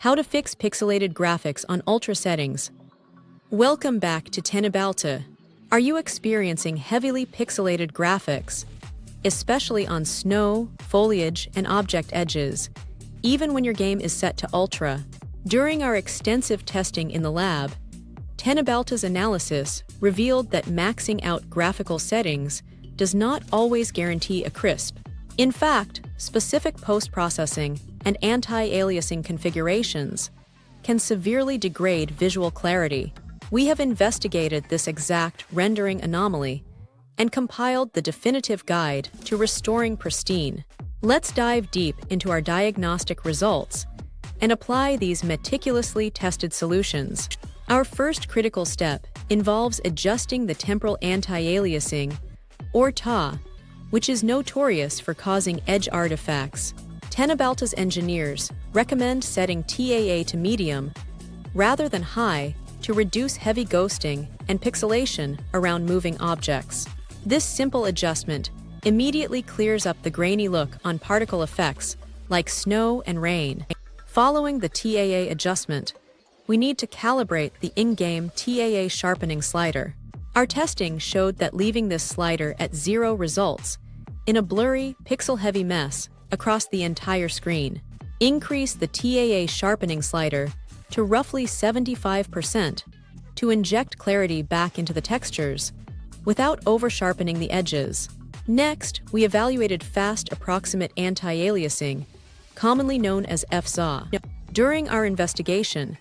How to fix pixelated graphics on ultra settings. Welcome back to Teknobalta. Are you experiencing heavily pixelated graphics, especially on snow, foliage, and object edges, even when your game is set to ultra? During our extensive testing in the lab, Teknobalta's analysis revealed that maxing out graphical settings does not always guarantee a crisp. In fact, specific post-processing and anti-aliasing configurations can severely degrade visual clarity. We have investigated this exact rendering anomaly and compiled the definitive guide to restoring pristine. Let's dive deep into our diagnostic results and apply these meticulously tested solutions. Our first critical step involves adjusting the temporal anti-aliasing, or TA, which is notorious for causing edge artifacts. Teknobalta's engineers recommend setting TAA to medium rather than high to reduce heavy ghosting and pixelation around moving objects. This simple adjustment immediately clears up the grainy look on particle effects like snow and rain. Following the TAA adjustment, we need to calibrate the in-game TAA sharpening slider. Our testing showed that leaving this slider at 0 results in a blurry, pixel-heavy mess across the entire screen. Increase the TAA sharpening slider to roughly 75% to inject clarity back into the textures without over-sharpening the edges. Next, we evaluated Fast Approximate Anti-Aliasing, commonly known as FSA. During our investigation,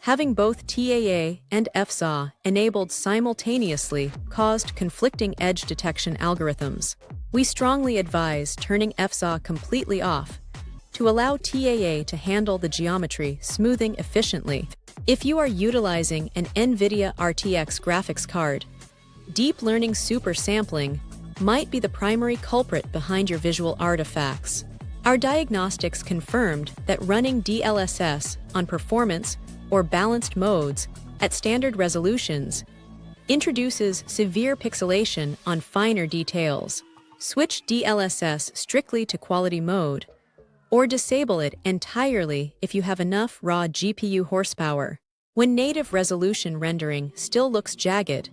having both TAA and FSA enabled simultaneously caused conflicting edge detection algorithms. We strongly advise turning FSA completely off to allow TAA to handle the geometry smoothing efficiently. If you are utilizing an NVIDIA RTX graphics card, deep learning super sampling might be the primary culprit behind your visual artifacts. Our diagnostics confirmed that running DLSS on performance or balanced modes at standard resolutions introduces severe pixelation on finer details. Switch DLSS strictly to quality mode, or disable it entirely if you have enough raw GPU horsepower. When native resolution rendering still looks jagged,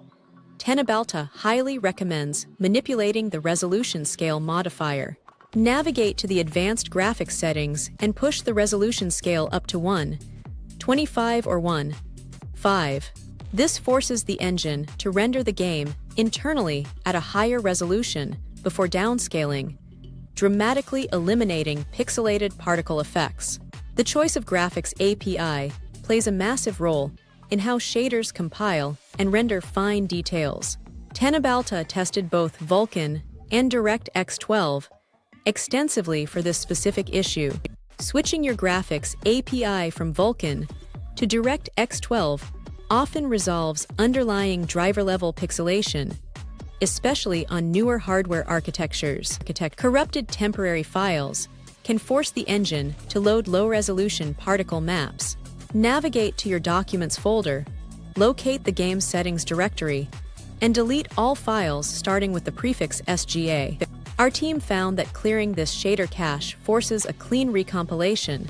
Teknobalta highly recommends manipulating the resolution scale modifier. Navigate to the advanced graphics settings and push the resolution scale up to 1.25 or 1.5. This forces the engine to render the game internally at a higher resolution before downscaling, dramatically eliminating pixelated particle effects. The choice of graphics API plays a massive role in how shaders compile and render fine details. Teknobalta tested both Vulkan and DirectX 12 extensively for this specific issue. Switching your graphics API from Vulkan to DirectX 12 often resolves underlying driver-level pixelation, especially on newer hardware architectures. Corrupted temporary files can force the engine to load low-resolution particle maps. Navigate to your Documents folder, locate the Game Settings directory, and delete all files starting with the prefix SGA. Our team found that clearing this shader cache forces a clean recompilation,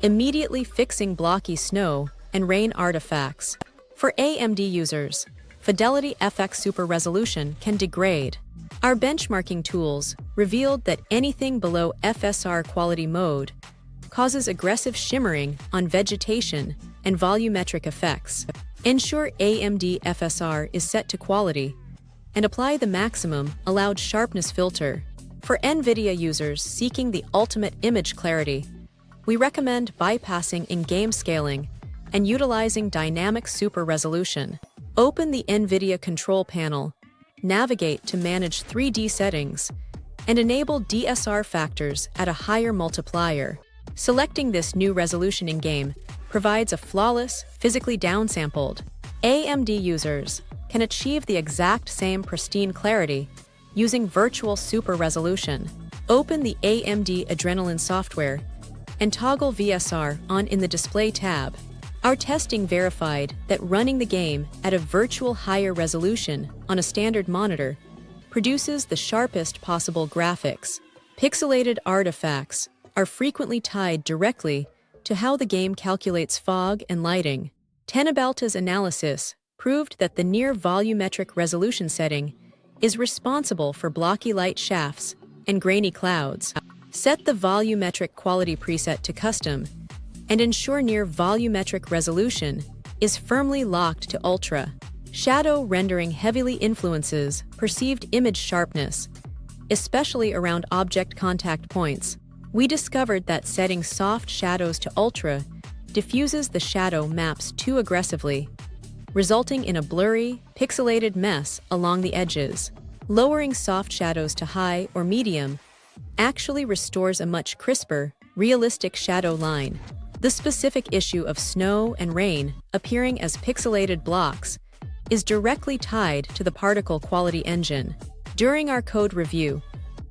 immediately fixing blocky snow and rain artifacts. For AMD users, Fidelity FX Super Resolution can degrade. Our benchmarking tools revealed that anything below FSR quality mode causes aggressive shimmering on vegetation and volumetric effects. Ensure AMD FSR is set to quality and apply the maximum allowed sharpness filter. For NVIDIA users seeking the ultimate image clarity, we recommend bypassing in-game scaling and utilizing dynamic super resolution. Open the NVIDIA control panel, navigate to manage 3D settings, and enable DSR factors at a higher multiplier. Selecting this new resolution in-game provides a flawless, physically downsampled. AMD users can achieve the exact same pristine clarity using virtual super resolution. Open the AMD Adrenalin software and toggle VSR on in the Display tab. Our testing verified that running the game at a virtual higher resolution on a standard monitor produces the sharpest possible graphics. Pixelated artifacts are frequently tied directly to how the game calculates fog and lighting. Teknobalta's analysis proved that the near volumetric resolution setting is responsible for blocky light shafts and grainy clouds. Set the volumetric quality preset to custom and ensure near volumetric resolution is firmly locked to ultra. Shadow rendering heavily influences perceived image sharpness, especially around object contact points. We discovered that setting soft shadows to ultra diffuses the shadow maps too aggressively, resulting in a blurry, pixelated mess along the edges. Lowering soft shadows to high or medium actually restores a much crisper, realistic shadow line. The specific issue of snow and rain appearing as pixelated blocks is directly tied to the particle quality engine. During our code review,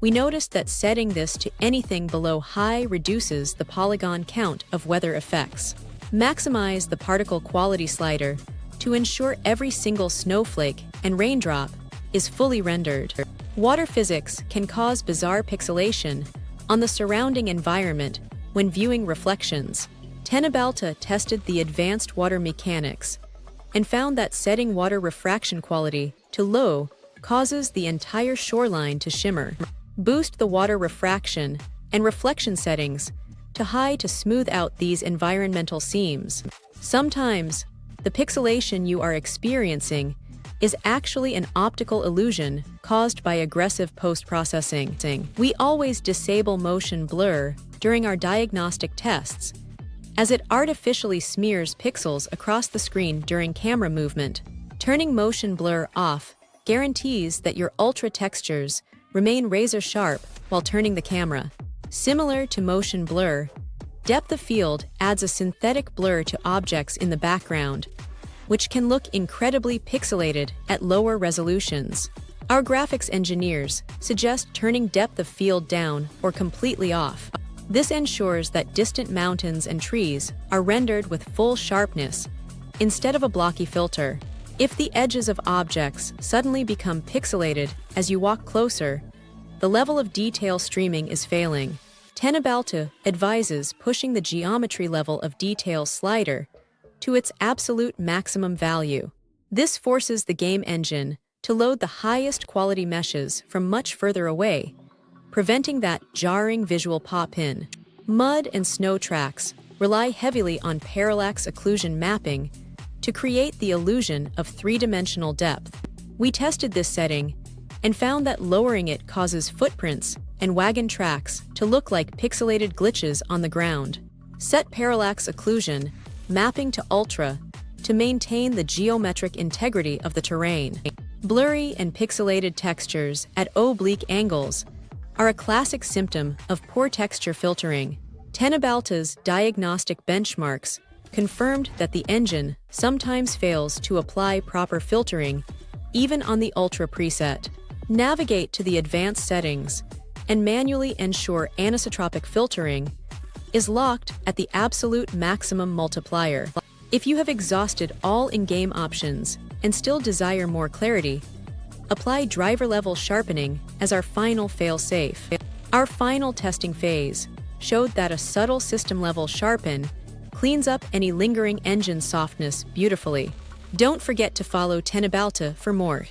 we noticed that setting this to anything below high reduces the polygon count of weather effects. Maximize the particle quality slider to ensure every single snowflake and raindrop is fully rendered. Water physics can cause bizarre pixelation on the surrounding environment when viewing reflections. Teknobalta tested the advanced water mechanics and found that setting water refraction quality to low causes the entire shoreline to shimmer. Boost the water refraction and reflection settings to high to smooth out these environmental seams. Sometimes, the pixelation you are experiencing is actually an optical illusion caused by aggressive post-processing. We always disable motion blur during our diagnostic tests, as it artificially smears pixels across the screen during camera movement. Turning motion blur off guarantees that your ultra textures remain razor-sharp while turning the camera. Similar to motion blur, depth of field adds a synthetic blur to objects in the background, which can look incredibly pixelated at lower resolutions. Our graphics engineers suggest turning depth of field down or completely off. This ensures that distant mountains and trees are rendered with full sharpness instead of a blocky filter. If the edges of objects suddenly become pixelated as you walk closer, the level of detail streaming is failing. Teknobalta advises pushing the geometry level of detail slider to its absolute maximum value. This forces the game engine to load the highest quality meshes from much further away, preventing that jarring visual pop-in. Mud and snow tracks rely heavily on parallax occlusion mapping to create the illusion of three-dimensional depth. We tested this setting and found that lowering it causes footprints and wagon tracks to look like pixelated glitches on the ground. Set parallax occlusion mapping to ultra to maintain the geometric integrity of the terrain. Blurry and pixelated textures at oblique angles are a classic symptom of poor texture filtering. Teknobalta's diagnostic benchmarks confirmed that the engine sometimes fails to apply proper filtering even on the Ultra preset. Navigate to the advanced settings and manually ensure anisotropic filtering is locked at the absolute maximum multiplier. If you have exhausted all in-game options and still desire more clarity, apply driver-level sharpening as our final fail-safe. Our final testing phase showed that a subtle system-level sharpen cleans up any lingering engine softness beautifully. Don't forget to follow Teknobalta for more.